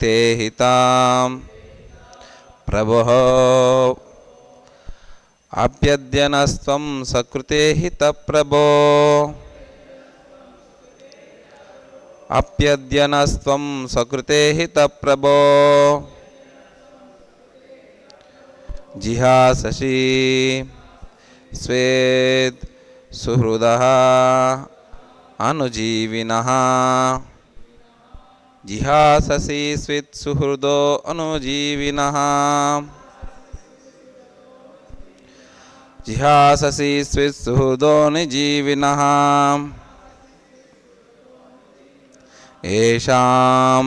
ते हितां प्रभो अप्यद्यनस्त्वं सकृते हितप्रभो अप्यद्यनस्त्वं सकृते हितप्रभो जिहाससि स्वेद सुहृदः अनुजीविनः जिहाससि स्वेद सुहृदो अनुजीविनः जिहाससि स्वेद सुहृदो अनुजीविनः येषां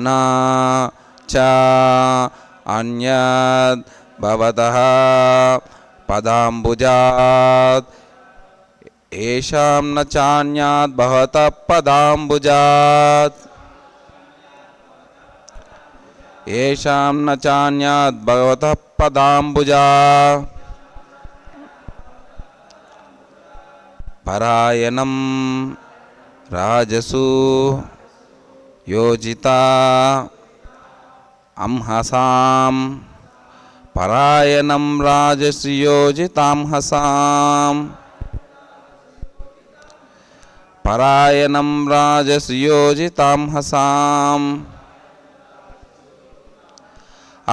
न च अन्यद् भवतः पदाम्बुजात् येषां न चान्यात् भवतः पदाम्बुजात् येषां न चान्यात् भवतः पदाम्बुजात् परायणं राजसु योजिता अंहसां परायणं राजसु योजितां हसां परायणं राजसु योजितां हसां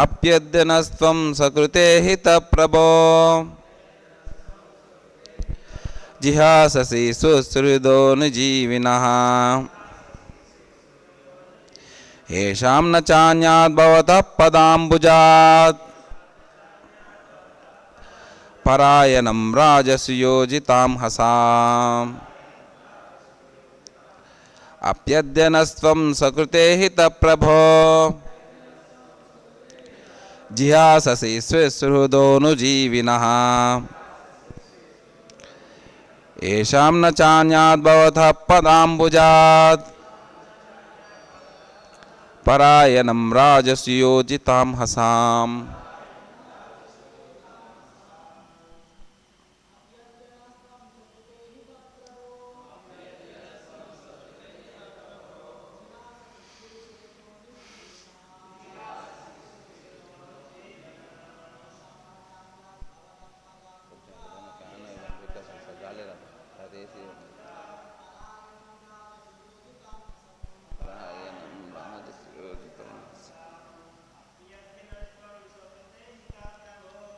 अप्यद्यनस्त्वं सकृते हितप्रभो जिहाससि सुहृदोनुजीविनः येषां न चान्यात् भवतः पदाम्बुजात् परायणं राजसु योजितां हसाम् अप्यद्यनस्त्वं सकृते हितप्रभो जिहाससि सुहृदोनुजीविनः येषां न चान्यात् भवतः पदाम्बुजात् परायणं राजसु योजितां हसाम्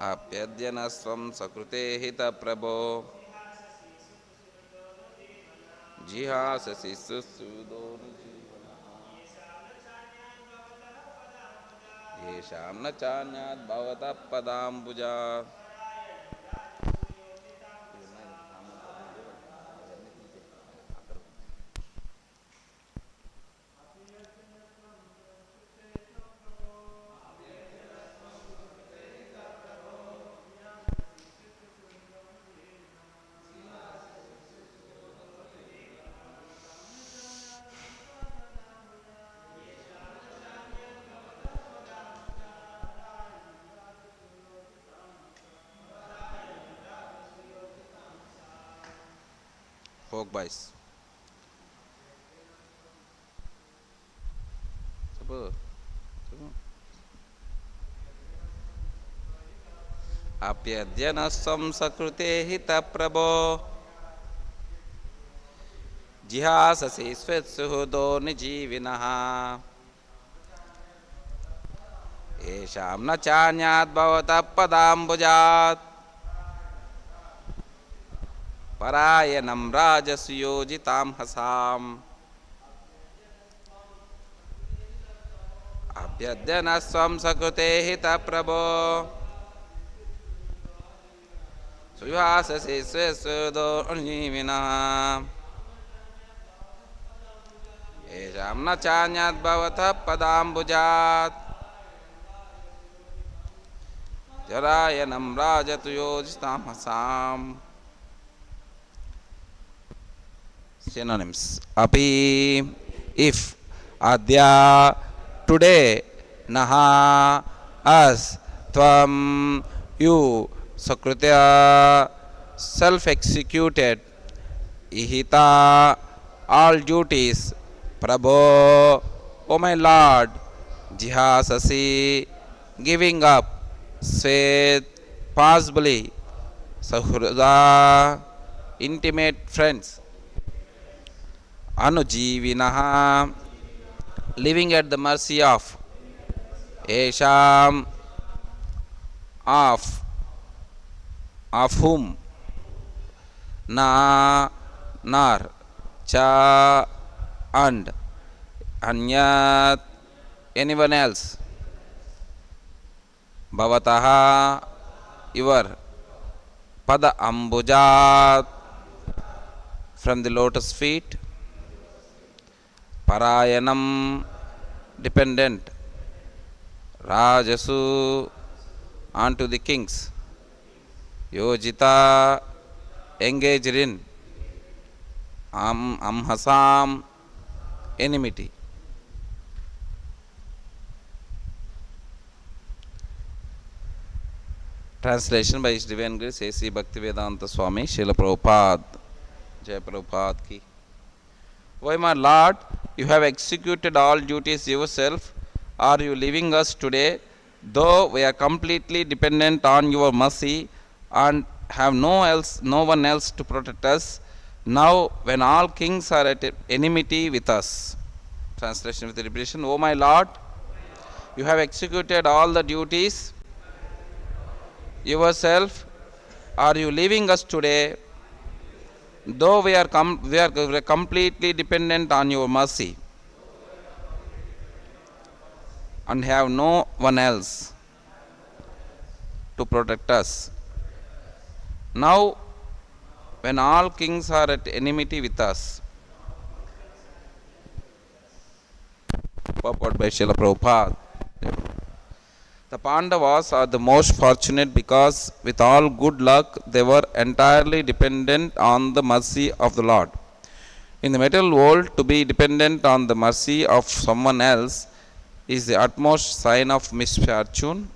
अप्यद्यनस्त्वं सकृते हितप्रभो जिहाससि सुहृदोनुजीविनः येषां न चान्यात् भवतः पदाम्बुजात् Folk boys. अप्यद्यनस्त्वं सकृते हितप्रभो जिहाससि स्वेत्सुहृदोनुजीविनः येषां न चान्यात् भवतः पदाम्बुजात् परायणं राजसु योजितां हसाम् अप्यद्यनस्त्वं सकृते हितप्रभो सुहाससि स्वेत्सुहृदोनुजीविनः येषां न चान्यात् भवतः पदाम्बुजात् जरायणं राजतु योजितां हसाम् Synonyms. Api, if, adya, today, naha, as, tvam, you, sakritya, self-executed, ihita, all duties, prabho, O my Lord, jihasasi, giving up, svet, possibly, sahruda, intimate friends, anujivinaha, living at the mercy of, esham, of, whom, na, nar, cha, and, anyat, anyone else, bhavataha, your, pada ambujat, from the lotus feet, parayanam, dependent, rajasu, onto the kings, yojita, engaged in, amhasam, enmity. Translation by His Divine Grace A.C. Bhaktivedanta Swami Srila Prabhupada. Jai Prabhupada ki. Why, my Lord, you have executed all duties yourself. Are you leaving us today, though we are completely dependent on your mercy and have no one else to protect us, now when all kings are at enmity with us? Translation with the repetition. O my Lord, you have executed all the duties yourself. Are you leaving us today, though we are completely dependent on your mercy and have no one else to protect us? Now, when all kings are at enmity with us. Purport by Srila Prabhupada. The Pandavas are the most fortunate because, with all good luck, they were entirely dependent on the mercy of the Lord. In the material world, to be dependent on the mercy of someone else is the utmost sign of misfortune.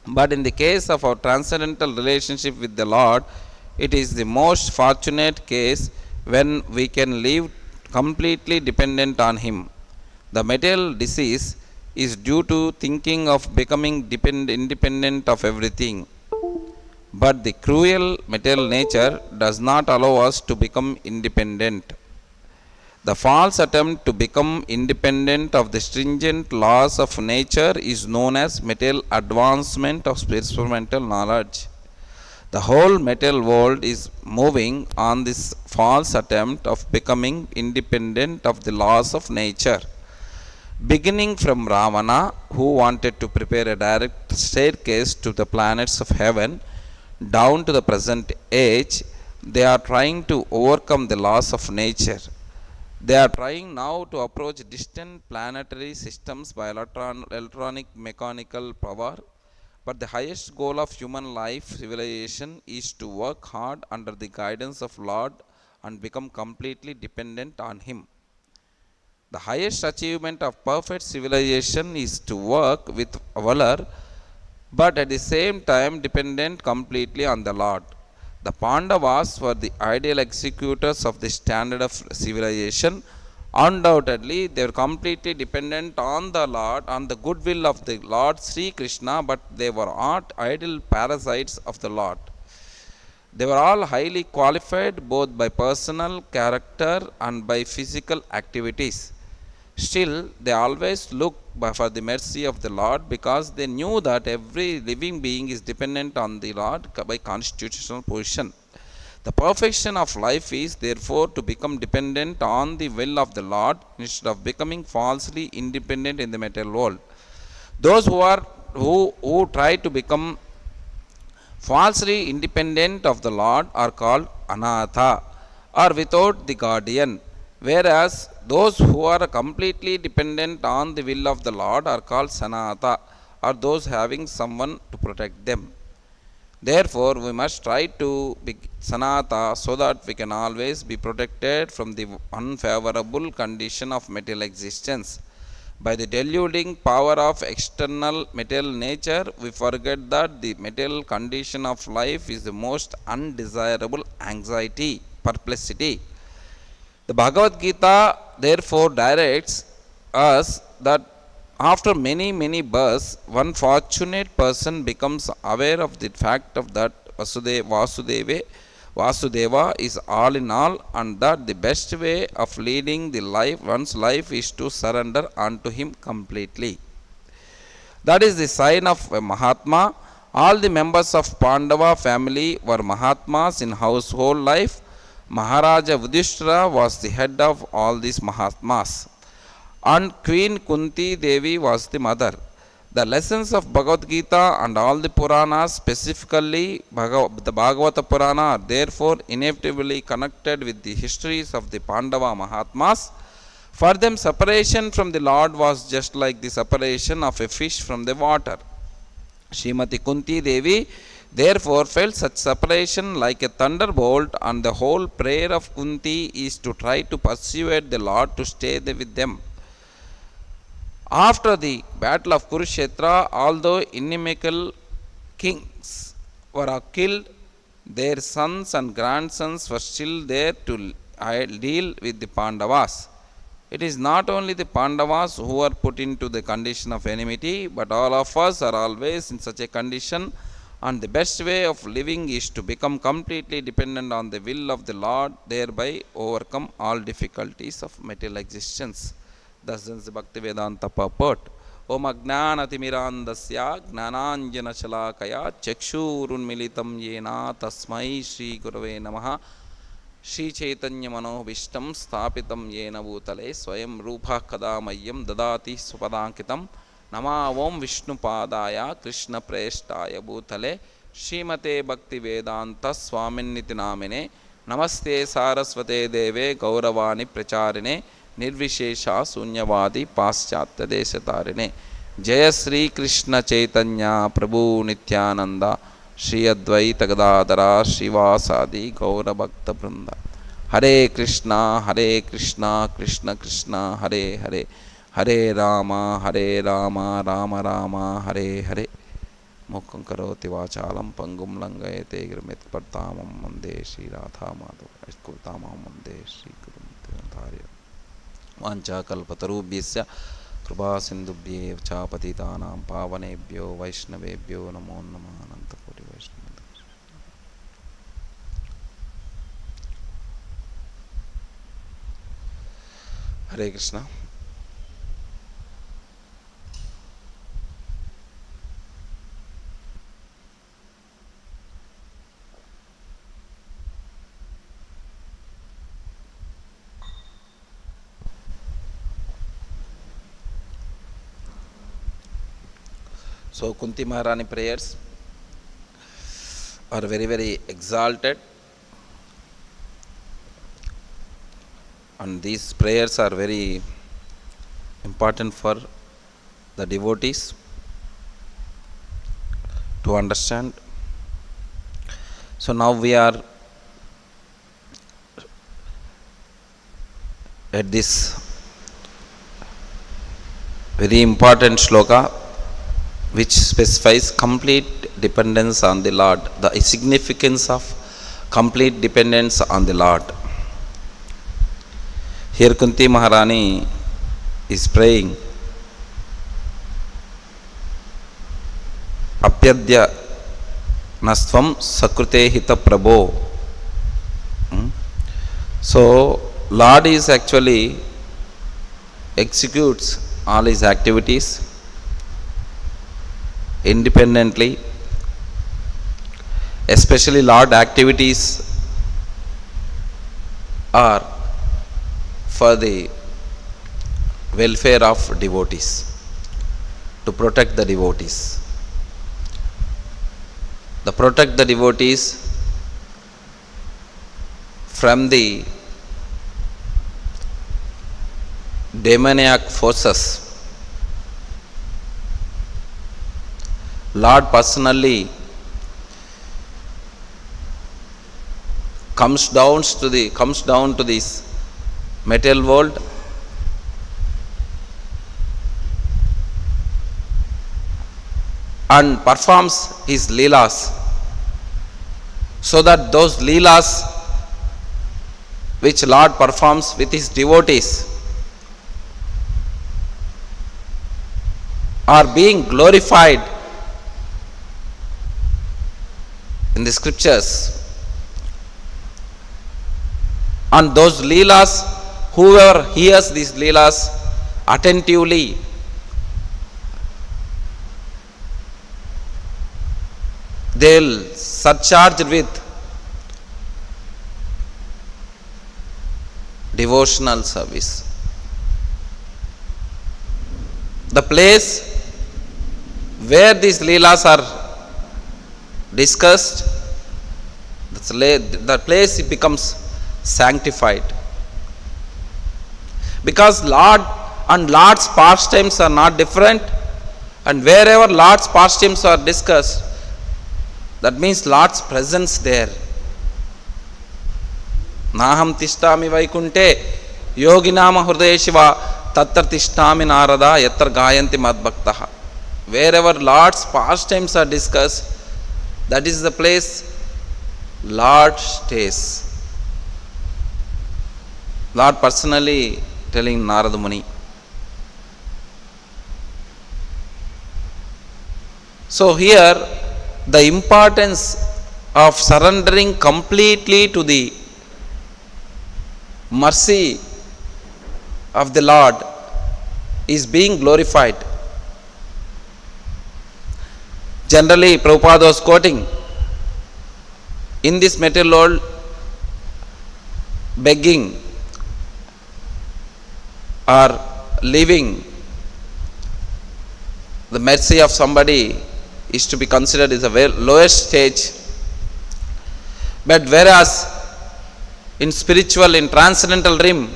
But in the case of our transcendental relationship with the Lord, it is the most fortunate case when we can live completely dependent on Him. The material disease is due to thinking of becoming independent of everything. But the cruel material nature does not allow us to become independent. The false attempt to become independent of the stringent laws of nature is known as material advancement of spiritual knowledge. The whole material world is moving on this false attempt of becoming independent of the laws of nature. Beginning from Ravana, who wanted to prepare a direct staircase to the planets of heaven, down to the present age, they are trying to overcome the laws of nature. They are trying now to approach distant planetary systems by electronic mechanical power. But the highest goal of human life civilization is to work hard under the guidance of Lord and become completely dependent on Him. The highest achievement of perfect civilization is to work with valor, but at the same time dependent completely on the Lord. The Pandavas were the ideal executors of the standard of civilization. Undoubtedly, they were completely dependent on the Lord, on the goodwill of the Lord Sri Krishna, but they were not idle parasites of the Lord. They were all highly qualified both by personal character and by physical activities. Still, they always looked for the mercy of the Lord because they knew that every living being is dependent on the Lord by constitutional position. The perfection of life is therefore to become dependent on the will of the Lord instead of becoming falsely independent in the material world. Those who try to become falsely independent of the Lord are called anatha, or without the guardian, whereas those who are completely dependent on the will of the Lord are called sanata, or those having someone to protect them. Therefore, we must try to be sanata so that we can always be protected from the unfavorable condition of material existence. By the deluding power of external material nature, we forget that the material condition of life is the most undesirable anxiety, perplexity. The Bhagavad Gita therefore directs us that After many births, one fortunate person becomes aware of the fact of that Vasudeva is all in all, and that the best way of leading the life, one's life, is to surrender unto him completely. That is the sign of a Mahatma. All the members of Pandava family were Mahatmas in household life. Maharaja Yudhishthira was the head of all these Mahatmas, and Queen Kunti Devi was the mother. The lessons of Bhagavad Gita and all the Puranas, specifically the Bhagavata Purana, are therefore inevitably connected with the histories of the Pandava Mahatmas. For them, separation from the Lord was just like the separation of a fish from the water. Srimati Kunti Devi therefore felt such separation like a thunderbolt, and the whole prayer of Kunti is to try to persuade the Lord to stay with them. After the battle of Kurukshetra, although inimical kings were killed, their sons and grandsons were still there to deal with the Pandavas. It is not only the Pandavas who are put into the condition of enmity, but all of us are always in such a condition, and the best way of living is to become completely dependent on the will of the Lord, thereby overcome all difficulties of material existence. Thus ends the Bhaktivedanta purport. Om Ajnanaatimirandasya Gnananjana Shalakaya Chakshurunmilitam Yena Tasmai Shri Gurave Namaha. Shri Chaitanya Manovistam Sthapitam Yena Bhutale Swayam Rupa Kadamayyam Dadati Supadankitam Nama Om Vishnu Padaya Krishna Preshtaya Bhutale Srimate Bhaktivedanta Swaminiti Namine Namaste Saraswate Deve Gauravani Pracharine Nirvishesha Sunyavadi Paschatya Deshatarine Jaya Sri Krishna Chaitanya Prabhu Nityananda Shri Advaita Gadadara Shivasadi Gaura Bhakta Branda. Hare Krishna Krishna Krishna Hare Hare Hare Rama Rama Rama Hare Hare. Mukham karoti vachalam pangum langayate gramit partamam mande Shri Radha Madhava Ashkurtamam mande Shri Gurumtharya Vancha kalpatarubhyasya Kripa sindubhyev cha patitanam pavanebhyo Vaishnavebhyo namo namah. Hare Krishna. So Kunti Maharani prayers are very exalted, and these prayers are very important for the devotees to understand. So now we are at this very important shloka which specifies complete dependence on the Lord, the significance of complete dependence on the Lord. Here Kunti Maharani is praying, Apyadya Nastvam Sakrute Hita Prabho. So Lord is actually executes all his activities independently, especially Lord activities are for the welfare of devotees, to protect the devotees. To protect the devotees from the demoniac forces. Lord personally comes down to this material world and performs his leelas, so that those leelas which Lord performs with his devotees are being glorified in the scriptures. And those leelas, whoever hears these leelas attentively, they will surcharged with devotional service. The place where these leelas are discussed, the place becomes sanctified, because Lord and Lord's pastimes are not different, and wherever Lord's pastimes are discussed, that means Lord's presence there. Naham tishtami vaikunte yoginama hridaya shiva tatra tishtami narada yatra gayanti madbhaktaha. Wherever Lord's pastimes are discussed, that is the place Lord stays. Lord personally telling Narada Muni. So here the importance of surrendering completely to the mercy of the Lord is being glorified. Generally, Prabhupada was quoting, in this material world, begging or leaving the mercy of somebody is to be considered as a very lowest stage. But whereas in spiritual, in transcendental realm,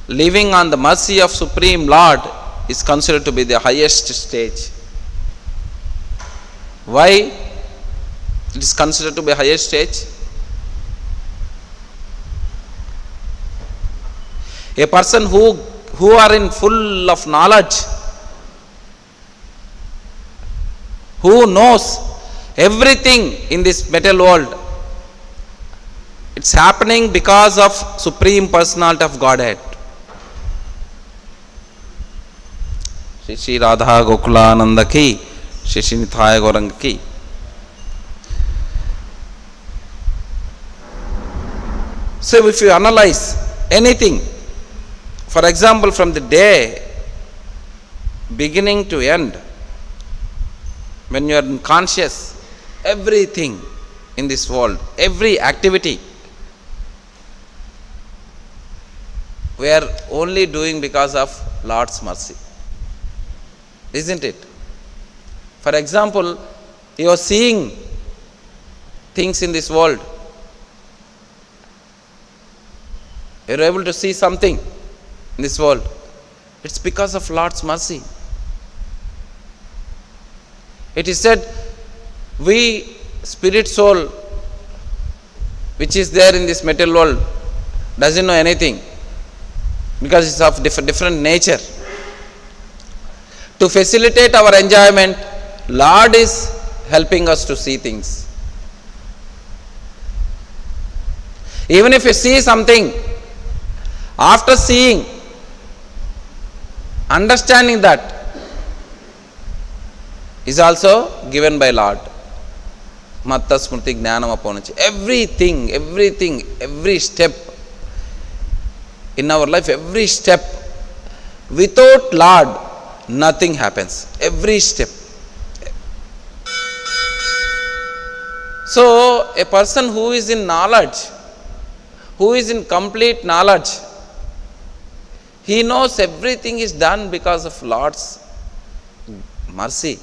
living on the mercy of Supreme Lord is considered to be the highest stage. Why it is considered to be highest stage? A person who are in full of knowledge, who knows everything in this material world, it's happening because of Supreme Personality of Godhead. Shri Shri Radha Gokulananda ki, Shri Shri Nithaya Gauranga ki. So if you analyze anything, for example, from the day beginning to end, when you are conscious, everything in this world, every activity, we are only doing because of Lord's mercy. Isn't it? For example, you are seeing things in this world. You are able to see something in this world. It's because of Lord's mercy. It is said, we spirit soul, which is there in this material world, doesn't know anything, because it's of different nature. To facilitate our enjoyment, Lord is helping us to see things. Even if you see something, after seeing, understanding that is also given by Lord. Matta smriti jnanam aponachi. Everything, every step in our life, every step, without Lord, nothing happens. Every step. So, a person who is in knowledge, who is in complete knowledge, he knows everything is done because of Lord's mercy.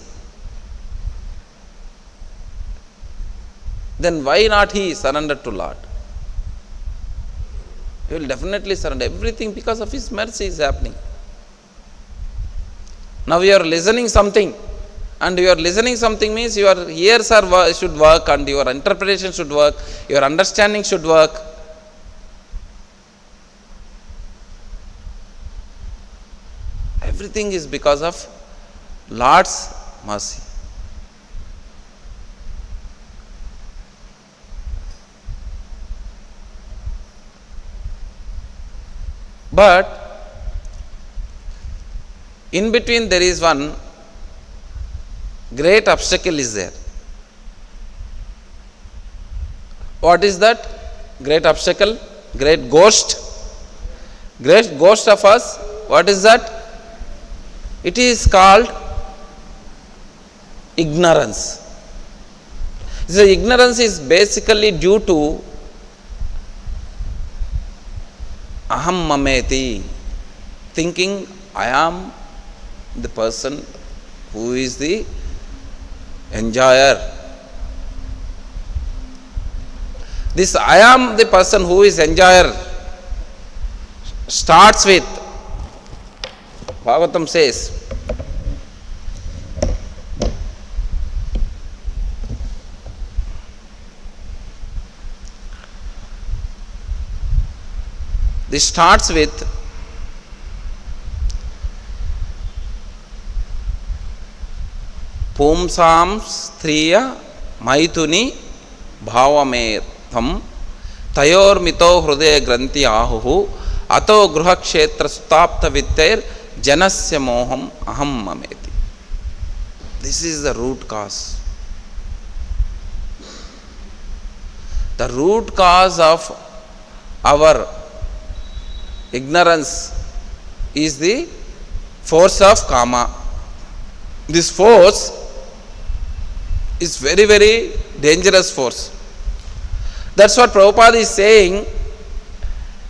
Then why not he surrender to Lord? He will definitely surrender. Everything because of his mercy is happening. Now you are listening something, and you are listening something means your ears should work, and your interpretation should work, your understanding should work. Everything is because of Lord's mercy. But In between there is one great obstacle is there. What is that great obstacle? Great ghost? Great ghost of us. What is that? It is called ignorance. So ignorance is basically due to aham mameti, thinking I am the person who is the enjoyer. This I am the person who is enjoyer starts with, Bhagavatam says, this starts with Pumsam Striya Maituni Bhavametam Tayor Mito Hrude Granthi Ahuhu Ato Gruha Kshetra Sutapta Vittair Janasya Moham Aham Mameti. This is the root cause. The root cause of our ignorance is the force of kama. This force is very, very dangerous force. That's what Prabhupada is saying.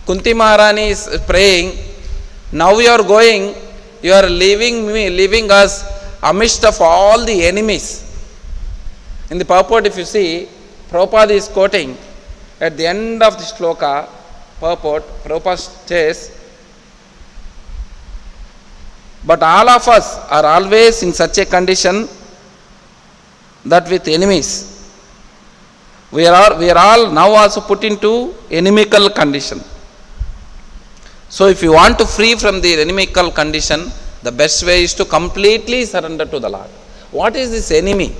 Kunti Maharani is praying, now you are going, you are leaving me, leaving us amidst of all the enemies. In the purport, if you see, Prabhupada is quoting at the end of the shloka, purport, Prabhupada says, but all of us are always in such a condition that with enemies. We are all now also put into inimical condition. So if you want to free from the inimical condition, the best way is to completely surrender to the Lord. What is this enemy?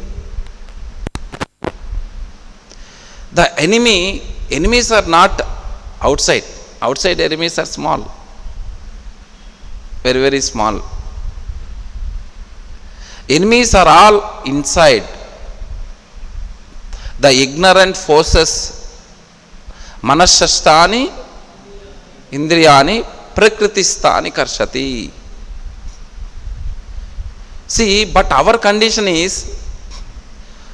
The enemies are not outside. Outside enemies are small. Very, very small. Enemies are all inside. The ignorant forces, manashastani, indriyani, prakritistani karshati. See, but our condition is,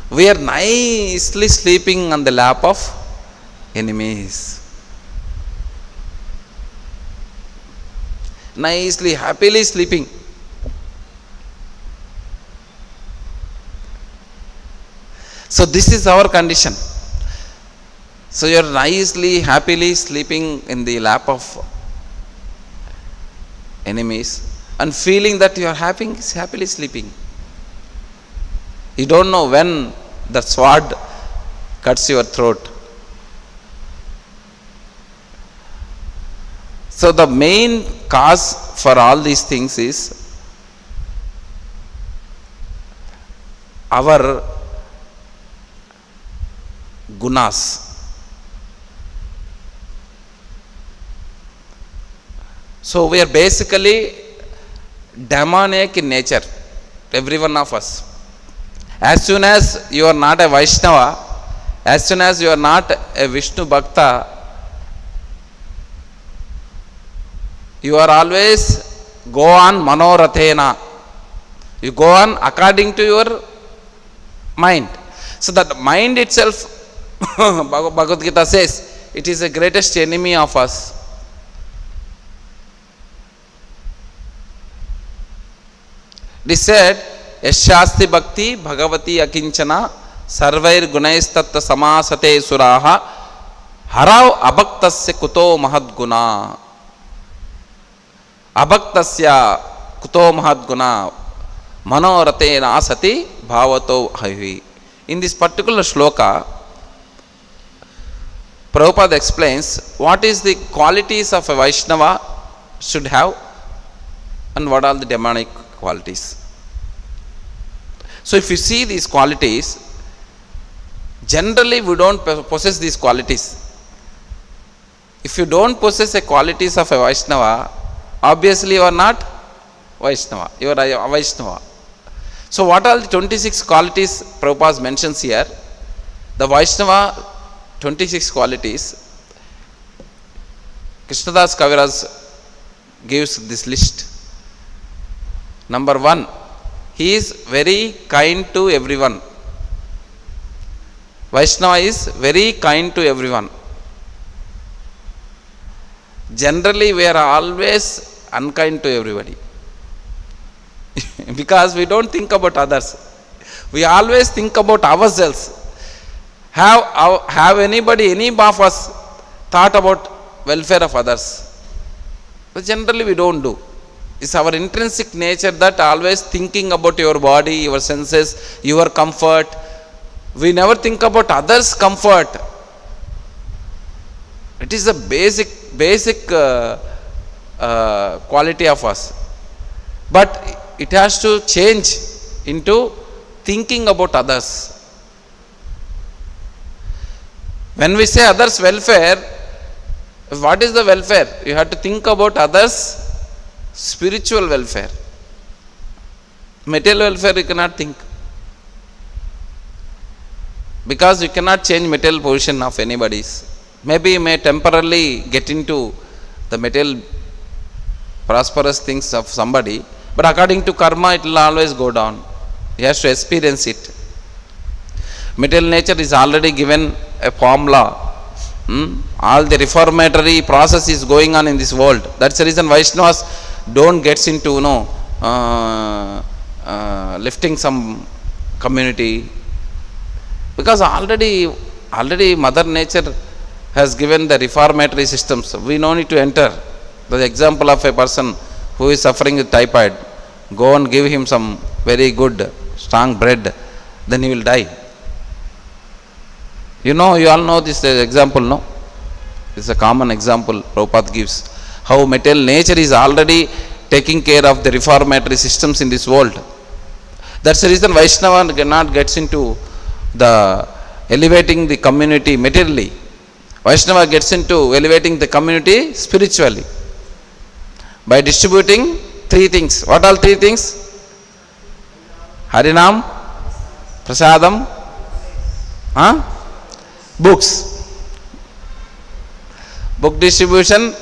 we are nicely sleeping on the lap of enemies. Nicely, happily sleeping. So this is our condition. So you are nicely, happily sleeping in the lap of enemies and feeling that you are happily sleeping. You don't know when the sword cuts your throat. So the main cause for all these things is our gunas. So we are basically demonic in nature, every one of us. As soon as you are not a Vaishnava, as soon as you are not a Vishnu Bhakta, you are always go on manorathena. You go on according to your mind. So that mind itself, Bhagavad Gita says, it is the greatest enemy of us. It is said, Yashasti Bhakti Bhagavati Akinchana Sarvair Gunais Tatta Samasate Suraha Harav Abhaktasya Kuto Mahadguna Abhaktasya Kuto Mahadguna Manoratena Asati Bhavato Havi. In this particular shloka, Prabhupada explains what is the qualities of a Vaishnava should have and what are the demonic qualities. So if you see these qualities, generally we don't possess these qualities. If you don't possess the qualities of a Vaishnava, obviously you are not Vaishnava. You are a Vaishnava. So what are the 26 qualities Prabhupada mentions here? The Vaishnava 26 qualities. Krishnadas Kaviraj gives this list. Number 1, he is very kind to everyone. Vaishnava is very kind to everyone. Generally, we are always unkind to everybody. Because we don't think about others. We always think about ourselves. Have anybody, any of us thought about welfare of others? But generally we don't do. It's our intrinsic nature that always thinking about your body, your senses, your comfort. We never think about others' comfort. It is a basic quality of us. But it has to change into thinking about others. When we say others' welfare, what is the welfare? You have to think about others' spiritual welfare. Material welfare you cannot think. Because you cannot change material position of anybody's. Maybe you may temporarily get into the material prosperous things of somebody, but according to karma it will always go down. He has to experience it. Material nature is already given a formula. All the reformatory process is going on in this world. That's the reason Vaishnavas don't get into lifting some community, because already Mother Nature has given the reformatory systems. We no need to enter. The example of a person who is suffering with typhoid, go and give him some very good strong bread, then he will die. You all know this example, no? It's a common example Prabhupada gives. How material nature is already taking care of the reformatory systems in this world. That's the reason Vaishnava cannot get into the elevating the community materially. Vaishnava gets into elevating the community spiritually by distributing 3 things. What are 3 things? Harinam, Prasadam, books. Book distribution,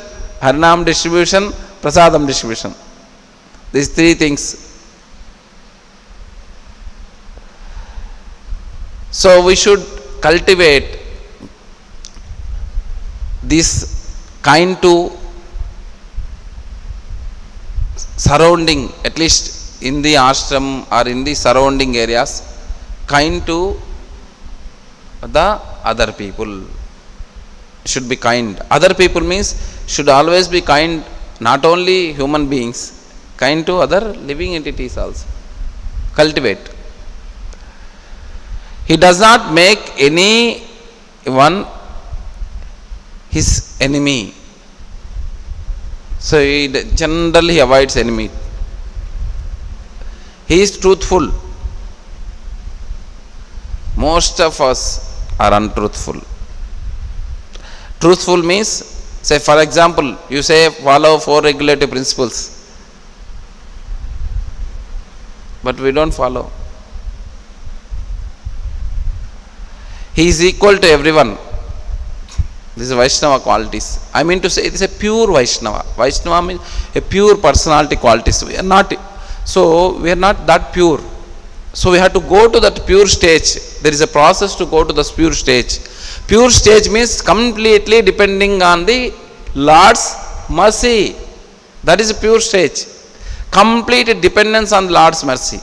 Harinam distribution, Prasadam distribution. These 3 things. So we should cultivate this kind to surrounding, at least in the ashram or in the surrounding areas, kind to the other people. Should be kind. Other people means should always be kind, not only human beings, kind to other living entities also. Cultivate. He does not make anyone his enemy. So he generally avoids enemy. He is truthful. Most of us are untruthful. Truthful means, say for example, you say follow 4 regulative principles, but we don't follow. He is equal to everyone. This is Vaishnava qualities. I mean to say it is a pure Vaishnava. Vaishnava means a pure personality qualities. We are not that pure. So we have to go to that pure stage. There is a process to go to the pure stage. Pure stage means completely depending on the Lord's mercy. That is a pure stage. Complete dependence on Lord's mercy.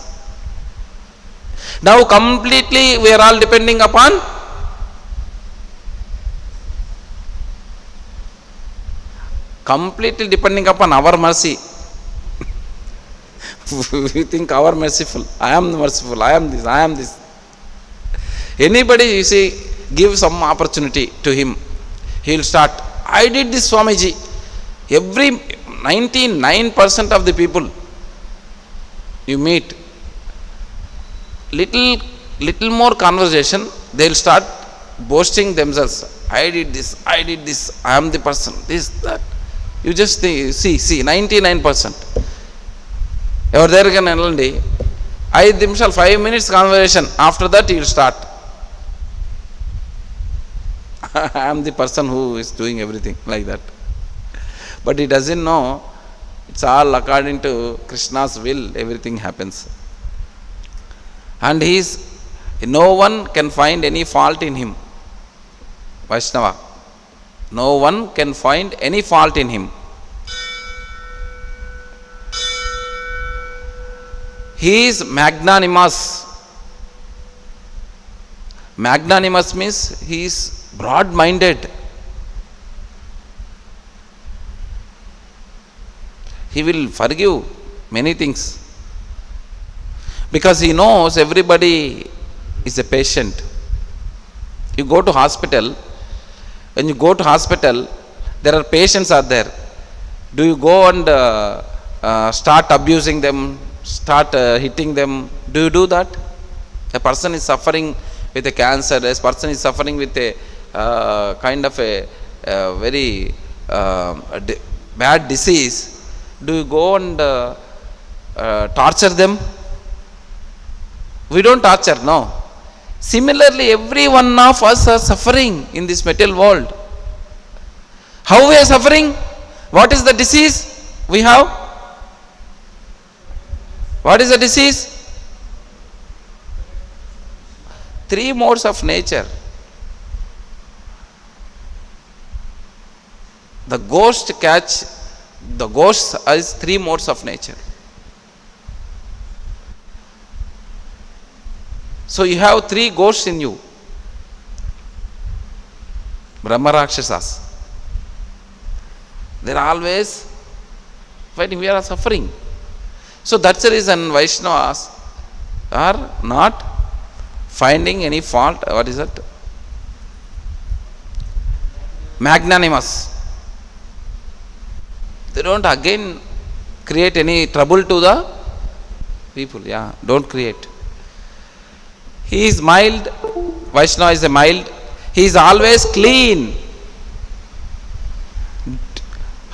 Now completely we are all depending upon our mercy. We think our merciful. I am merciful. I am this. Anybody you see, give some opportunity to him, he will start. I did this, Swamiji. Every 99% of the people you meet, little more conversation, they will start boasting themselves. I did this, I am the person, this, that. You just see, 99%. ఎవరి దగ్గరికైనా వెళ్ళండి, 5 నిమిషాలు 5 minutes conversation, after that you will start. I am the person who is doing everything like that. But he doesn't know it's all according to Krishna's will, everything happens. And no one can find any fault in him. Vaishnava, no one can find any fault in him. He is magnanimous. Magnanimous means he is broad-minded. He will forgive many things because he knows everybody is a patient. You go to hospital, when you go to hospital, there are patients are there. Do you go and start abusing them, start hitting them? Do you do that? A person is suffering with a cancer, a person is suffering with a kind of a very bad disease. Do you go and torture them? We don't torture, no. Similarly, every one of us are suffering in this material world. How we are suffering? What is the disease we have? What is the disease? 3 modes of nature. The ghosts is 3 modes of nature. So you have 3 ghosts in you. Brahma Rakshasas. They are always fighting. We are suffering. So that's the reason Vaishnavas are not finding any fault. What is that? Magnanimous. They don't again create any trouble to the people. Yeah, don't create. He is mild. Vaishnava is a mild. He is always clean.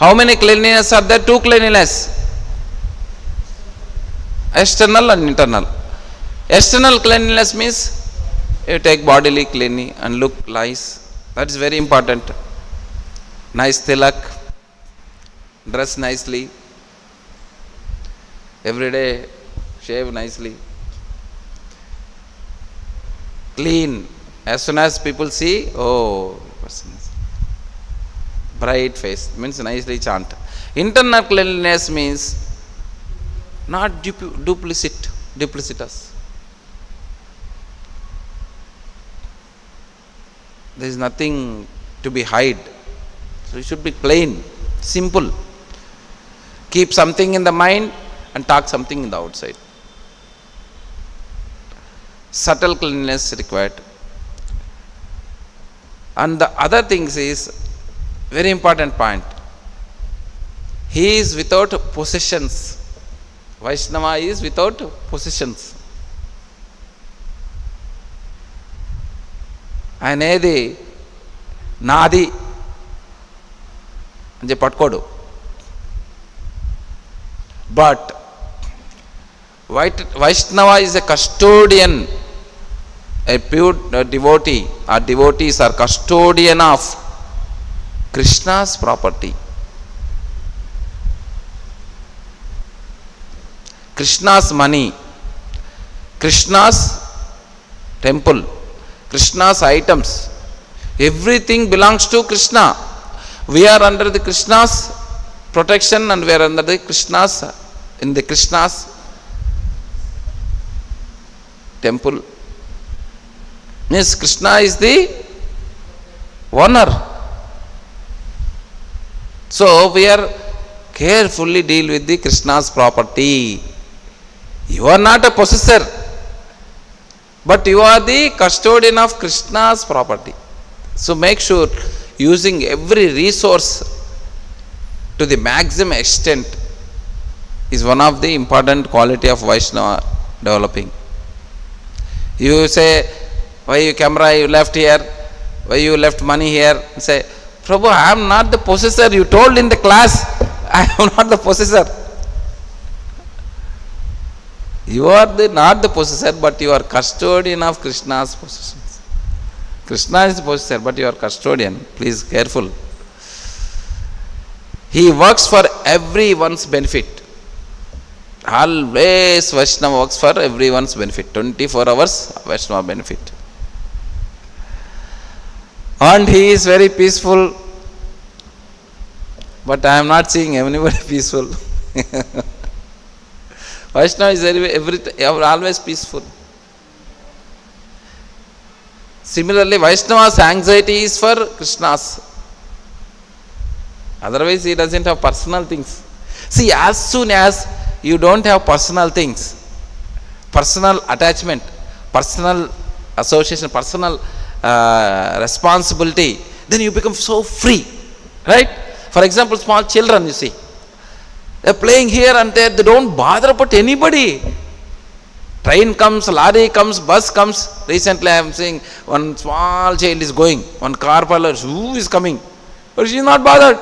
How many cleanliness are there? 2 cleanliness. External and internal. External cleanliness means you take bodily cleanly and look nice. That is very important. Nice tilak, dress nicely, every day shave nicely, clean. As soon as people see, oh, person is bright face, means nicely chant. Internal cleanliness means not duplicitous. There is nothing to be hide. So it should be plain, simple. Keep something in the mind and talk something in the outside. Subtle cleanliness required. And the other things is very important point. He is without possessions. Vaishnava is without possessions. అనేది నాది అని చెప్పి పట్టుకోడు. But Vaishnava is a custodian, a pure devotee. Our devotees are custodian of Krishna's property, Krishna's money, Krishna's temple, Krishna's items. Everything belongs to Krishna. We are under the Krishna's protection and we are under the Krishna's, in the Krishna's temple. Means Krishna is the owner. So we are carefully deal with the Krishna's property. You are not a possessor, but you are the custodian of Krishna's property. So make sure using every resource to the maximum extent is one of the important quality of Vaishnava developing. You say, why you camera you left here, why you left money here? Say, Prabhu, I am not the possessor. You told in the class, I am not the possessor. You are not the possessor, but you are custodian of Krishna's possessions. Krishna is the possessor, but you are custodian. Please careful. He works for everyone's benefit. Always Vaishnava works for everyone's benefit. 24 hours Vaishnava benefit. And he is very peaceful. But I am not seeing anybody peaceful. Vaishnava is always peaceful. Similarly, Vaishnava's anxiety is for Krishna's. Otherwise, he doesn't have personal things. See, as soon as you don't have personal things, personal attachment, personal association, personal responsibility, then you become so free. Right? For example, small children, you see. They are playing here and there, they don't bother about anybody. Train comes, lorry comes, bus comes. Recently I am seeing one small child is going, one car parlor, who is coming? But she is not bothered.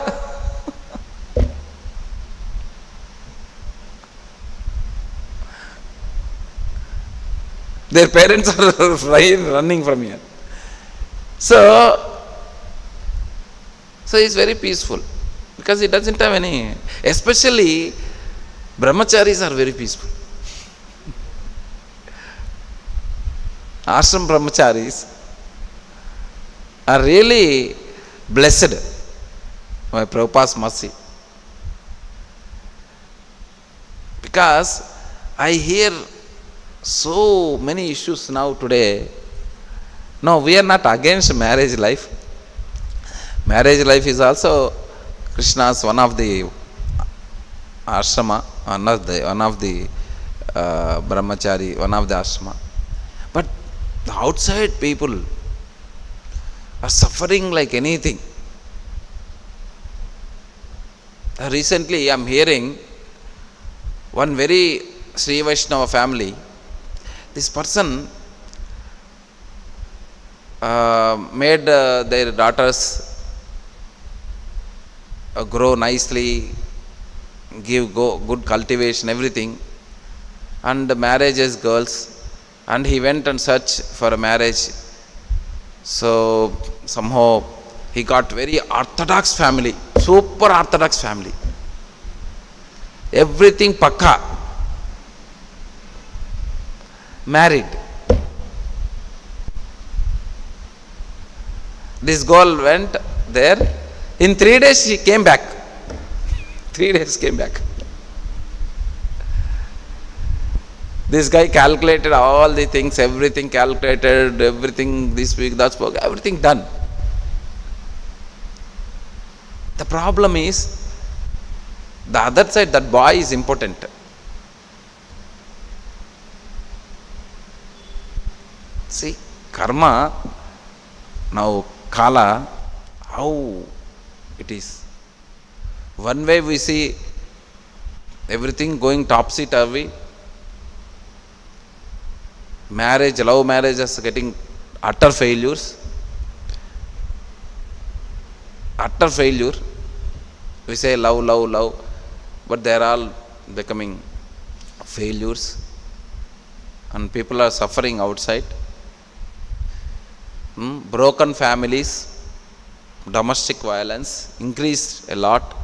Their parents are running from here. So he is very peaceful. Because he doesn't have any, especially brahmacharis are very peaceful. Ashram brahmacharis are really blessed by Prabhupada's mercy. Because I hear so many issues now today. No, we are not against marriage life. Marriage life is also Krishna's one of the ashrama, one of the brahmachari, one of the ashrama. But the outside people are suffering like anything. Recently I am hearing one very Sri Vaishnava family. This person made their daughters grow nicely, give good cultivation, everything, and marriage as girls, and he went and searched for a marriage. So somehow he got very orthodox family, super orthodox family, everything pakka, married. This girl went there. In 3 days she came back. 3 days came back. This guy calculated all the things, everything calculated, everything this week, that week, everything done. The problem is, the other side, that boy is important. See, karma, now kala, how it is. One way we see everything going topsy-turvy. Marriage, love marriages getting utter failures. Utter failure. We say love, love, love, but they are all becoming failures. And people are suffering outside. Broken families. Domestic violence increased a lot.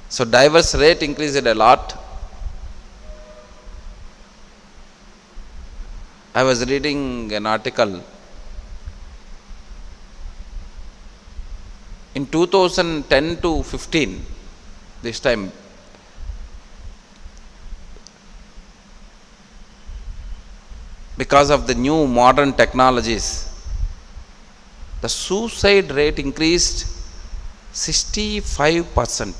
So divorce rate increased a lot. I was reading an article. In 2010 to 15, this time, because of the new modern technologies, the suicide rate increased 65%.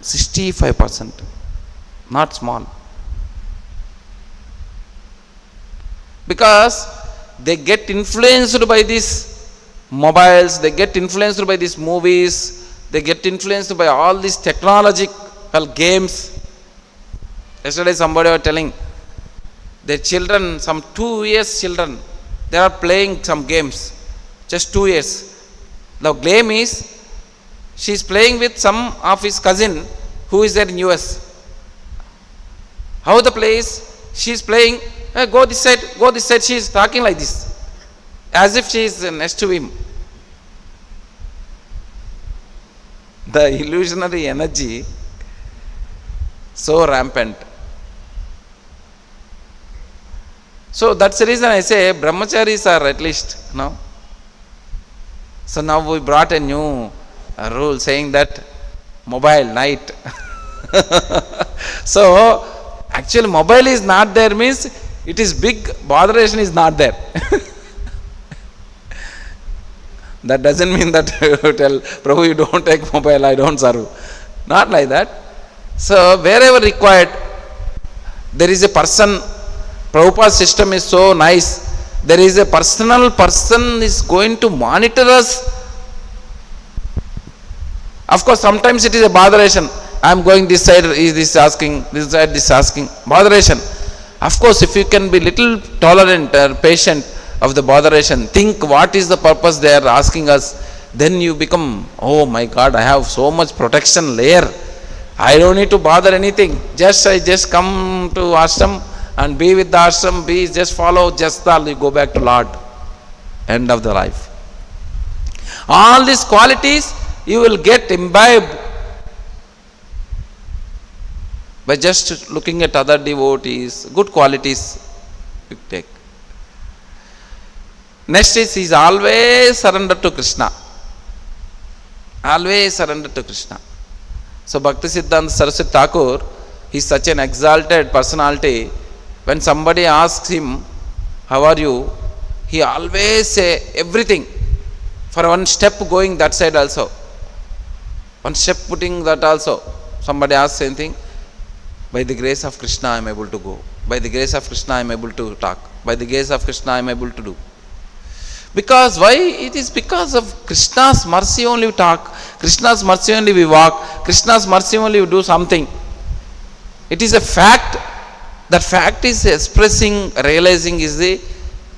65%. Not small. Because they get influenced by these mobiles, they get influenced by these movies, they get influenced by all these technological games. Yesterday somebody was telling, their children, some 2 years children, they are playing some games, just 2 years. The game is, she is playing with some of his cousin who is there in US. How the place? She is playing. Go this side, go this side. She is talking like this, as if she is next to him. The illusionary energy so rampant. So that's the reason I say brahmacharis are at least, no. So now we brought a new rule saying that mobile night. So actually mobile is not there means it is big, botheration is not there. That doesn't mean that you tell Prabhu, you don't take mobile, I don't serve. Not like that. So wherever required, there is a person. Prabhupada's system is so nice. There is a personal person is going to monitor us. Of course, sometimes it is a botheration. I am going this side, is this asking, this side, this asking. Botheration. Of course, if you can be little tolerant or patient of the botheration, think what is the purpose they are asking us, then you become, oh my God, I have so much protection layer. I don't need to bother anything. I just come to ashram and be with the ashram, just follow Jastal, you go back to Lord. End of the life. All these qualities you will get imbibed by just looking at other devotees, good qualities you take. Next is, he is always surrendered to Krishna. Always surrendered to Krishna. So Bhaktisiddhanta Saraswati Thakur, he is such an exalted personality. When somebody asks him, how are you? He always say everything. For one step going that side also. One step putting that also. Somebody asks anything. By the grace of Krishna I am able to go. By the grace of Krishna I am able to talk. By the grace of Krishna I am able to do. Because why? It is because of Krishna's mercy only we talk. Krishna's mercy only we walk. Krishna's mercy only we do something. It is a fact. That fact is expressing, realizing is the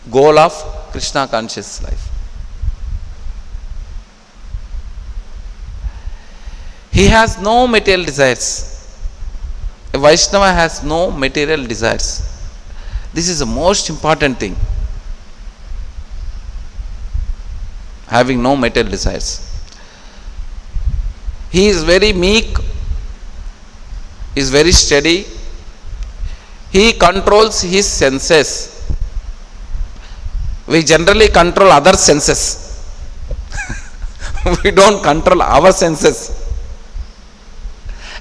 goal of Krishna conscious life. He has no material desires. A Vaishnava has no material desires. This is the most important thing. Having no material desires. He is very meek, is very steady. He controls his senses. We generally control other senses. We don't control our senses.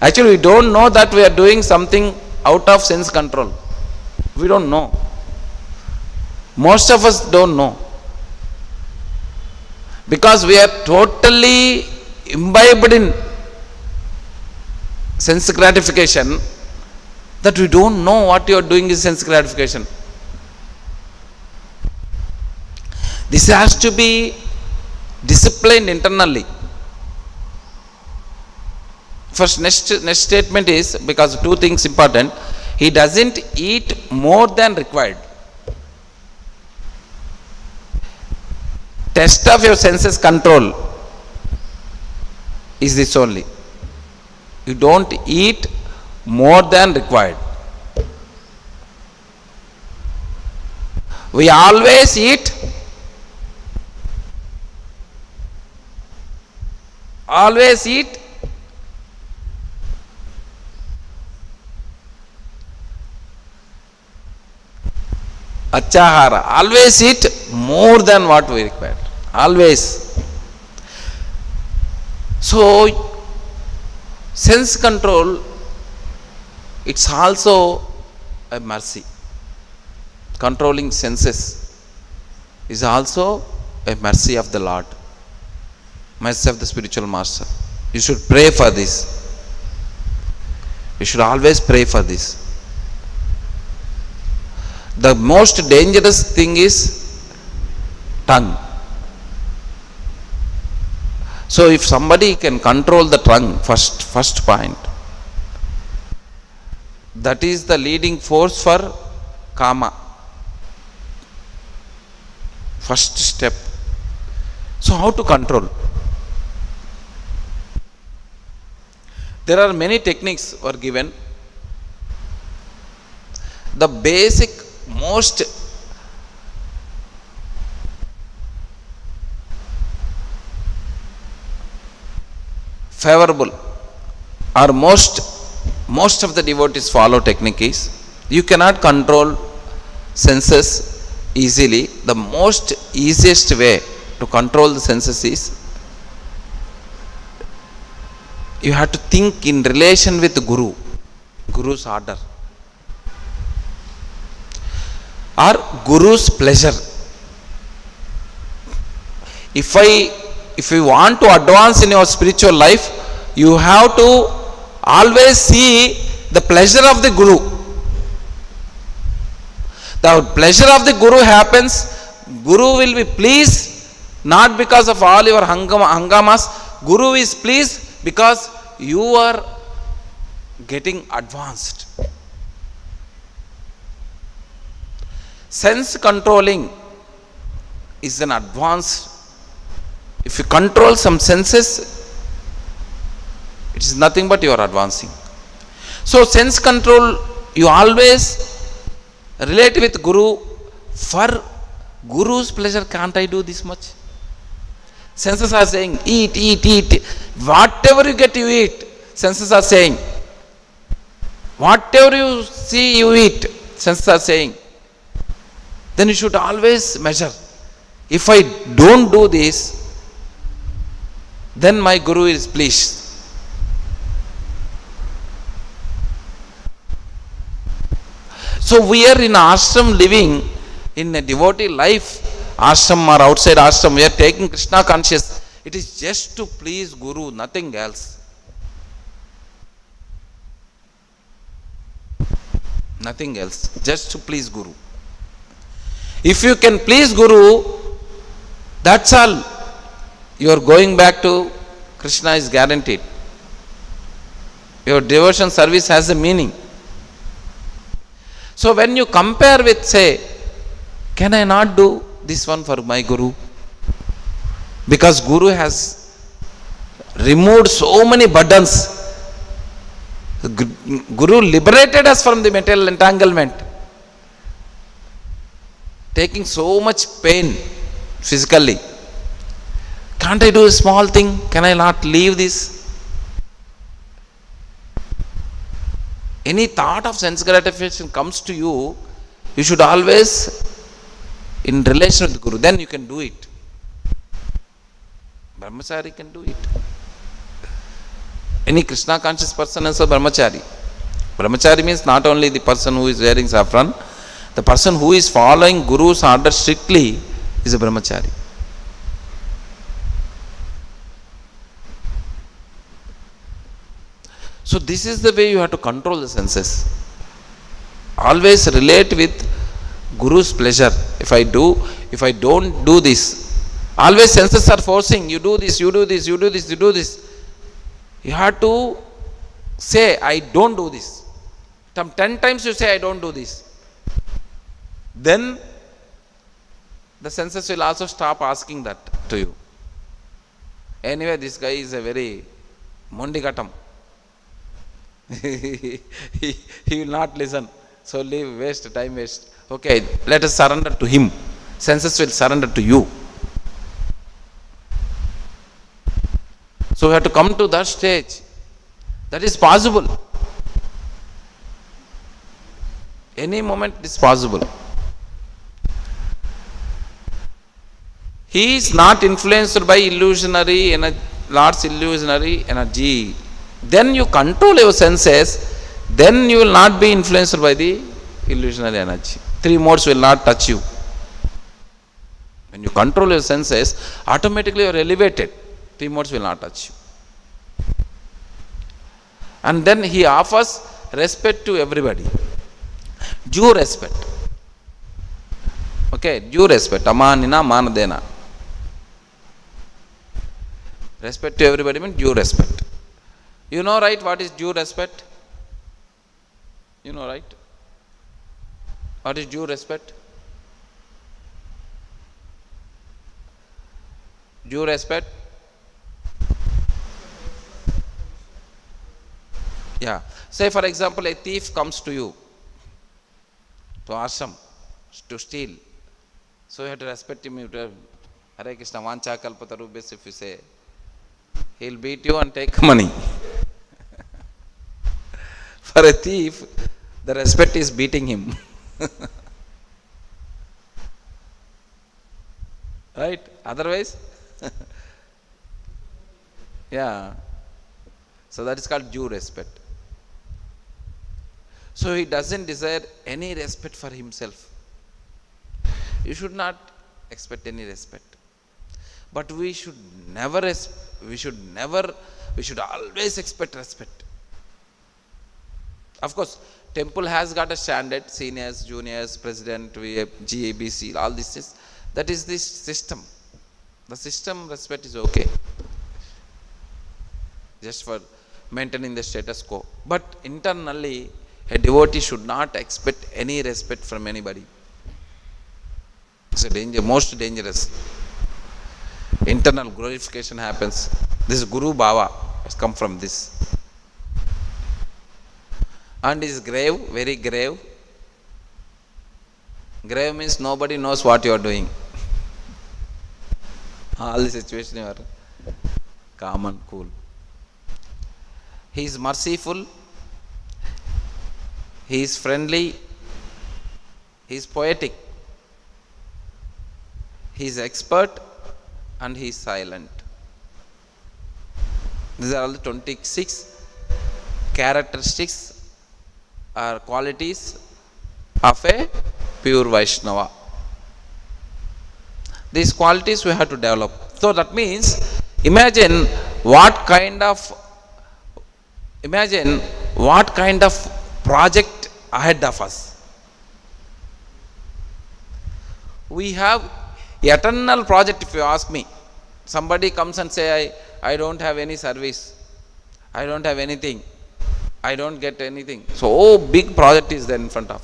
Actually, we don't know that we are doing something out of sense control. We don't know. Most of us don't know. Because we are totally imbibed in sense gratification, that we don't know what you are doing is sense gratification. This has to be disciplined internally. First, next statement is, because two things important, he doesn't eat more than required. Test of your senses control is this only. You don't eat more than required. We always eat. Always eat. Achahara. Always eat more than what we require. Always. So, sense control, it's also a mercy. Controlling senses is also a mercy of the Lord. Mercy of the spiritual master. You should pray for this. You should always pray for this. The most dangerous thing is tongue. So if somebody can control the tongue, first point, that is the leading force for kama. First step. So how to control? There are many techniques were given. the basic, most favorable or most of the devotees follow technique is, you cannot control senses easily. The most easiest way to control the senses is, you have to think in relation with Guru's order or Guru's pleasure. If you want to advance in your spiritual life, you have to always see the pleasure of the Guru. The pleasure of the Guru happens, Guru will be pleased not because of all your hangamas. Guru is pleased because you are getting advanced. Sense controlling is an advanced. If you control some senses, it is nothing but you are advancing. So sense control, you always relate with Guru. For Guru's pleasure, can't I do this much? Senses are saying, eat, eat, eat. Whatever you get, you eat. Senses are saying. Whatever you see, you eat. Senses are saying. Then you should always measure. If I don't do this, then my Guru is pleased. So we are in ashram living in a devotee life, ashram or outside ashram, we are taking Krishna conscious. It is just to please Guru, nothing else. Nothing else, just to please Guru. If you can please Guru, that's all. Your going back to Krishna is guaranteed. Your devotion service has a meaning. So when you compare with, say, can I not do this one for my Guru? Because Guru has removed so many burdens. Guru liberated us from the material entanglement. Taking so much pain physically. Can't I do a small thing? Can I not leave this? Any thought of sense gratification comes to you, you should always in relation with Guru. Then you can do it. Brahmachari can do it. Any Krishna conscious person is a Brahmachari. Brahmachari means not only the person who is wearing saffron, the person who is following Guru's order strictly is a Brahmachari. So this is the way you have to control the senses. Always relate with Guru's pleasure. If I don't do this, always senses are forcing, you do this, you do this, you do this, you do this. You have to say, I don't do this. 10 times you say, I don't do this. Then the senses will also stop asking that to you. Anyway, this guy is a very mondigatam. he will not listen. So leave, waste, time waste. Okay, let us surrender to him. Senses will surrender to you. So we have to come to that stage. That is possible. Any moment it is possible. He is not influenced by illusionary energy, Lord's illusionary energy. Then you control your senses, then you will not be influenced by the illusionary energy. 3 modes will not touch you. When you control your senses, automatically you are elevated. 3 modes will not touch you. And then he offers respect to everybody. Due respect. Okay, due respect. Amanina manadena. Respect to everybody means due respect. You know, right, what is due respect? You know, right? What is due respect? Due respect? Yeah. Say, for example, a thief comes to you. to ashram, to steal. So you have to respect him. You have to, Hare Krishna, Vancha Kalpatarubhyas, if you say, he'll beat you and take money. For a thief, the respect is beating him. Right? Otherwise, yeah. So that is called due respect. So he doesn't desire any respect for himself. You should not expect any respect. But we should always expect respect. Of course, temple has got a standard, seniors, juniors, president, GABC, all this is, that is this system. The system respect is okay. Just for maintaining the status quo. But internally, a devotee should not expect any respect from anybody. It's a danger, most dangerous. Internal glorification happens. This Guru Bhava has come from this. And is grave, very grave. Grave means nobody knows what you are doing. All the situation you are calm and cool. He is merciful. He is friendly. He is poetic. He is expert and he is silent. These are all the 26 characteristics or qualities of a pure Vaishnava. These qualities we have to develop. So that means, imagine what kind of project ahead of us. We have eternal project, if you ask me. Somebody comes and say, I don't have any service, I don't have anything, I don't get anything. So big project is there in front of.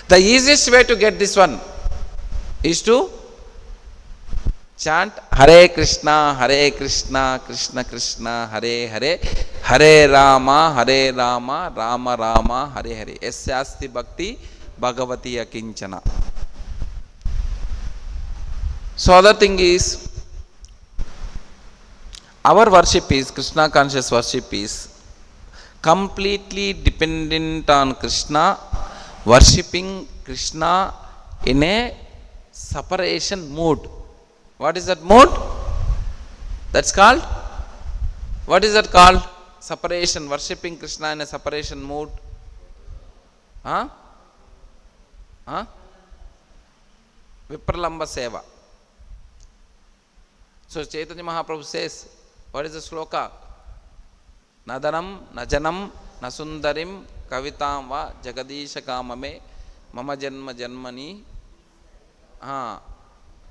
The easiest way to get this one is to chant Hare Krishna, Krishna Krishna, Hare Hare, Hare Rama, Rama Rama, Hare Hare. Yasyasti Bhakti Bhagavati Akinchana. So other thing is, our worship is, Krishna conscious worship is completely dependent on Krishna, worshipping Krishna in a separation mood. What is that mood? That's called? What is that called? Separation, worshipping Krishna in a separation mood. Vipralamba Seva. So Chaitanya Mahaprabhu says, what is the sloka? Nadanam, Najanam, Nasundarim, Kavitam va Jagadisha Kamame, Mama Janma Janmani.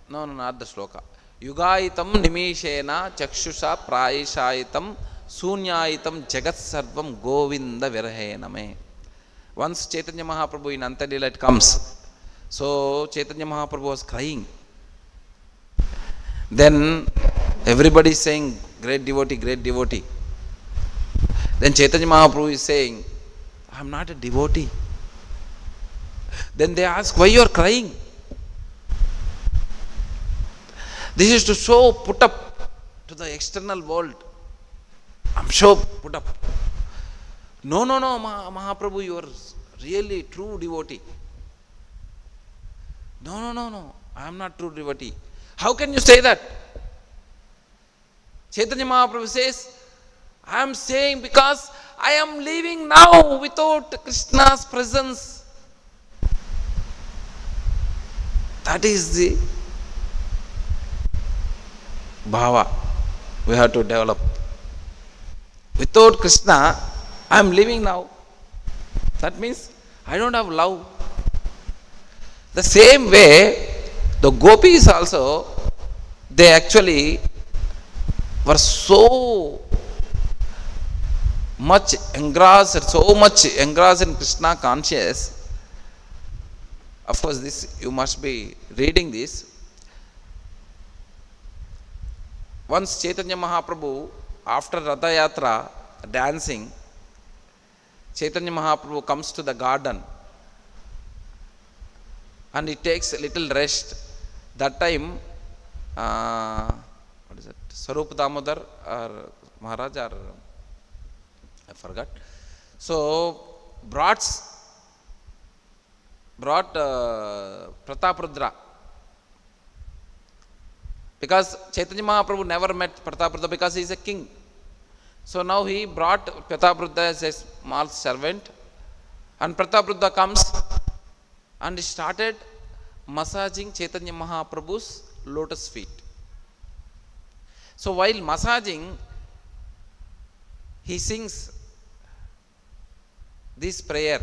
No, not the sloka. Yugaitam Nimishena Chakshusha Praishaitam Sunyaitam Jagat Sarvam Govinda Virahename. Once Chaitanya Mahaprabhu in Antadila it comes. So Chaitanya Mahaprabhu was crying. Then everybody is saying, great devotee, great devotee. Then Chaitanya Mahaprabhu is saying, I am not a devotee. Then they ask, why you are crying? This is to show, put up to the external world. I am sure put up. No, Mahaprabhu, you are really true devotee. No, I am not true devotee. How can you say that? Chaitanya Mahaprabhu says, I am saying because I am living now without Krishna's presence. That is the bhava we have to develop. Without Krishna, I am living now. That means I don't have love. The same way, the gopis also, they actually were so much engrossed in Krishna conscious. Of course, this you must be reading this. Once Chaitanya Mahaprabhu, after Ratha Yatra, dancing, Chaitanya Mahaprabhu comes to the garden and he takes a little rest. That time, what is it? Sarup Damodar or Maharaj or I forgot. So brought Prataprudra, because Chaitanya Mahaprabhu never met Prataprudra because he is a king. So now he brought Prataprudra as a small servant, and Prataprudra comes and he started massaging Chaitanya Mahaprabhu's lotus feet. So while massaging, he sings this prayer.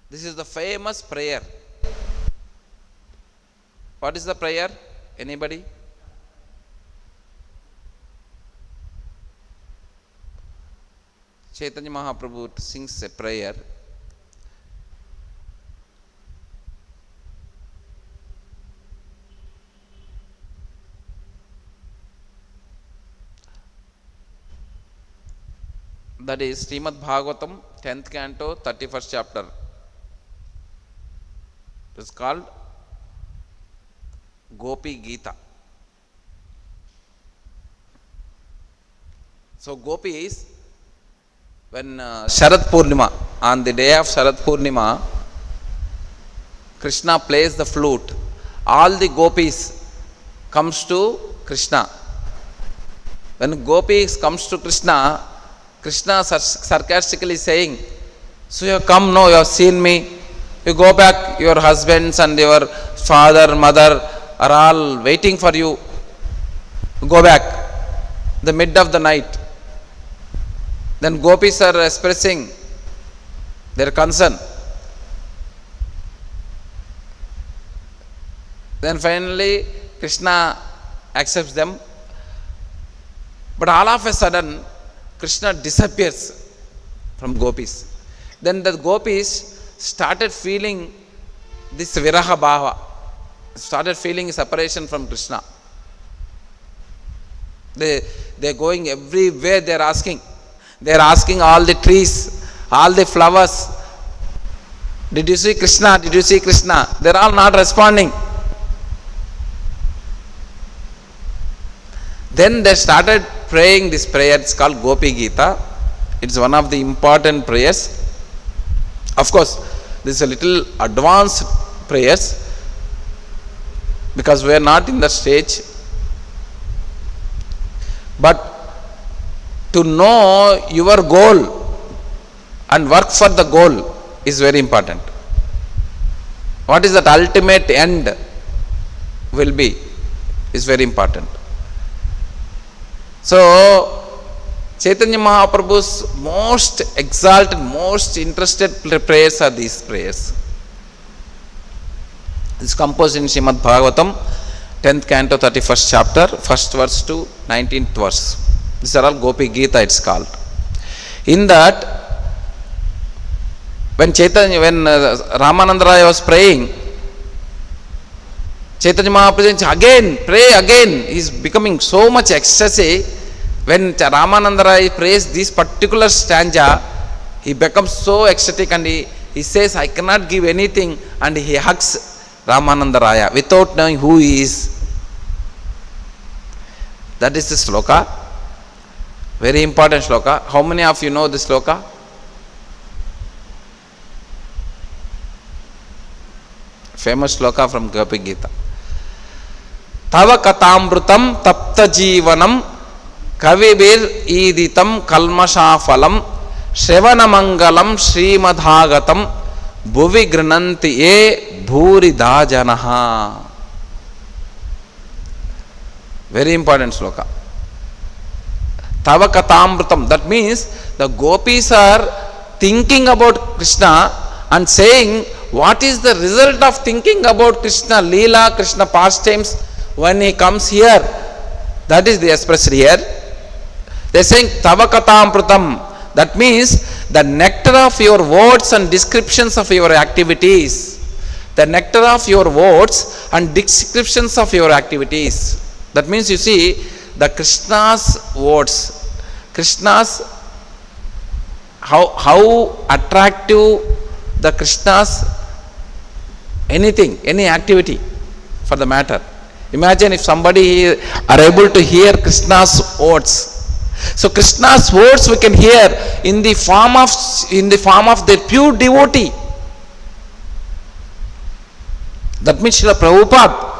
This is the famous prayer. What is the prayer? Anybody? Chaitanya Mahaprabhu sings a prayer. That is Srimad Bhagavatam, 10th canto, 31st chapter. It is called Gopi Gita. So Gopi is, when Sharad Purnima, on the day of Sharad Purnima, Krishna plays the flute. All the gopis comes to Krishna. When gopis comes to Krishna, Krishna sarcastically saying, so you have come, no, you have seen me, you go back, your husbands and your father, mother are all waiting for you. Go back, the mid of the night. Then gopis are expressing their concern. Then finally Krishna accepts them. But all of a sudden Krishna disappears from gopis. Then the gopis started feeling this viraha bhava, started feeling separation from Krishna. They're going everywhere, they're asking all the trees, all the flowers, did you see Krishna, did you see Krishna? They're all not responding. Then they started praying this prayer. It's called Gopi Gita. It's one of the important prayers. Of course, this is a little advanced prayers because we are not in the stage. But to know your goal and work for the goal is very important. What is that ultimate end will be is very important. So Chaitanya Mahaprabhu's most exalted, most interested prayers are these prayers. It's composed in Srimad Bhagavatam, 10th canto, 31st chapter, 1st verse to 19th verse. These are all Gopi Gita, it's called. In that, when Ramananda Raya was praying, Chaitanya Mahaprabhu again, pray again. He is becoming so much ecstasy. When Ramananda Raya prays this particular stanza, he becomes so ecstatic and he says, I cannot give anything, and he hugs Ramananda Raya without knowing who he is. That is the sloka. Very important sloka. How many of you know this sloka? Famous sloka from Gopi Gita. Tava katamrutam tapta jivanam kavibir iditam kalmashafalam shrevana mangalam srimadhagatam bhuvi grananti ye bhuri dajanaha. Very important sloka. Tava katamrutam. That means the gopis are thinking about Krishna and saying, what is the result of thinking about Krishna Leela, Krishna pastimes when he comes here? That is the expressed here. They are saying Tava Katamrutam. That means the nectar of your words and descriptions of your activities. The nectar of your words and descriptions of your activities. That means you see the Krishna's words, Krishna's how attractive the Krishna's anything, any activity for the matter. Imagine if somebody are able to hear Krishna's words. So Krishna's words we can hear in the form of their pure devotee. That means Srila Prabhupada.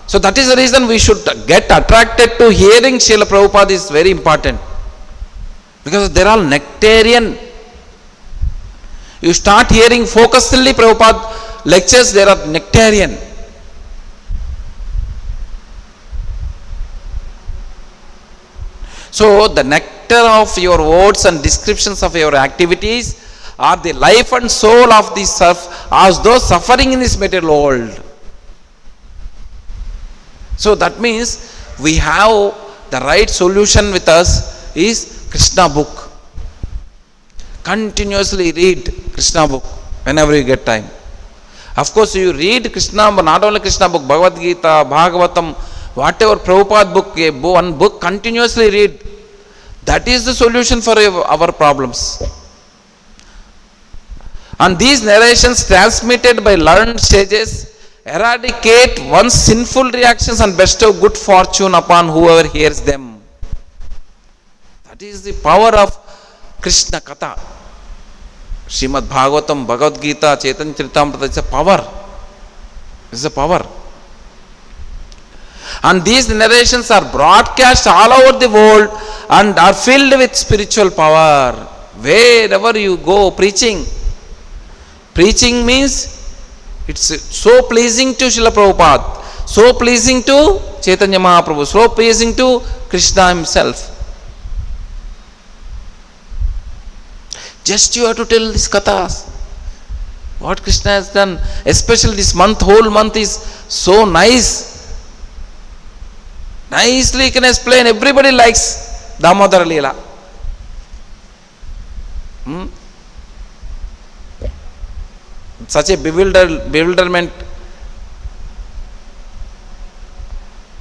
So that is the reason we should get attracted to hearing Srila Prabhupada is very important. Because they are all nectarian. You start hearing focusedly Prabhupada lectures, they are nectarian. So the nectar of your words and descriptions of your activities are the life and soul of the as those suffering in this material world. So that means we have the right solution with us is Krishna book. Continuously read Krishna book whenever you get time. Of course you read Krishna, but not only Krishna book, Bhagavad Gita, Bhagavatam, whatever Prabhupada book, one book continuously read. That is the solution for our problems. And these narrations transmitted by learned sages eradicate one's sinful reactions and bestow good fortune upon whoever hears them. That is the power of Krishna Katha. Srimad Bhagavatam, Bhagavad Gita, Chaitanya Charitamrita, it's a power. It's a power. And these narrations are broadcast all over the world and are filled with spiritual power. Wherever you go, preaching. Preaching means it's so pleasing to Srila Prabhupada, so pleasing to Chaitanya Mahaprabhu, so pleasing to Krishna himself. Just you have to tell these kathas. What Krishna has done, especially this month, whole month is so nice. Nicely you can explain, everybody likes Damodara Leela. Such a bewilderment.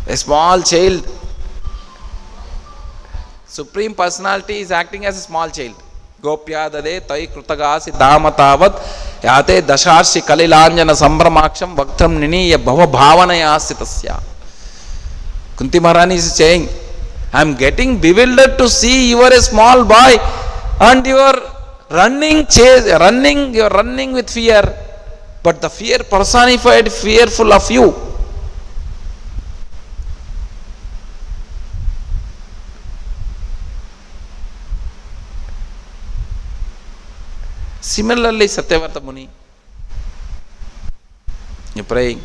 A small child. Supreme Personality is acting as a small child. Gopya dade tai krutagasi damatavad yate dasharshi kalilanjana sambramaksham vaktam niniya bhava bhavanaya sitasya. Kunti Maharani is saying, I am getting bewildered to see you are a small boy and you are running with fear, but the fear personified, fearful of you. Similarly, Satyavarta Muni, you praying,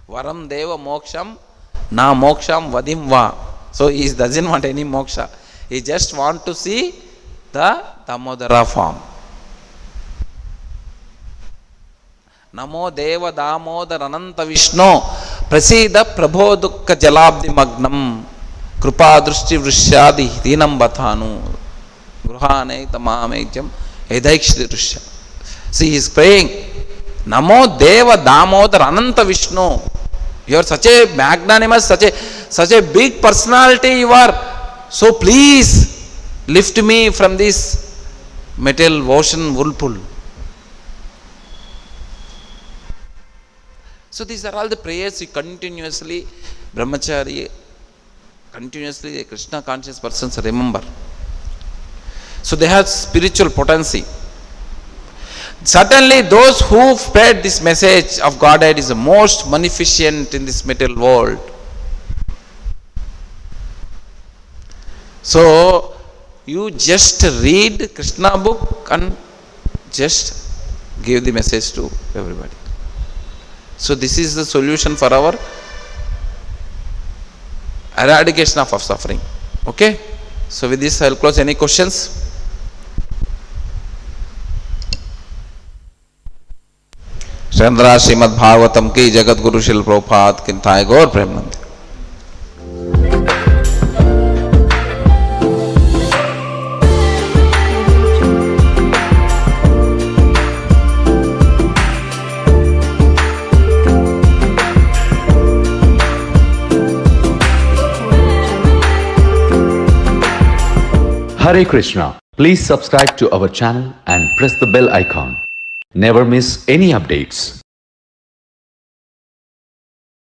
Varam Deva Moksham, Na Moksham Vadim Va. So he doesn't want any moksha. He just want to see the Damodara form. Namo Deva Damodar Ananta Vishnu Prasida Prabho Dukka Jalabdi Magnam Krupa Drushti Vrishadi Dinam Bathanu Gruhane Tamamejam Edaikshri Drishya. See, he is praying, Namo Deva Damodar Ananta Vishnu. You are such a magnanimous, such a big personality you are. So please lift me from this material ocean whirlpool. So these are all the prayers you continuously, brahmachari, continuously Krishna conscious persons remember. So they have spiritual potency. Certainly those who spread this message of Godhead is the most munificent in this material world. So you just read Krishna book and just give the message to everybody. So this is the solution for our eradication of suffering. Okay? So with this I will close. Any questions? Chandra Shrimad Bhagavatam की जगत गुरु शिल प्रभुपाद किंताय गौर Premanand. Hare Krishna. Please subscribe to our channel and press the bell icon. Never miss any updates.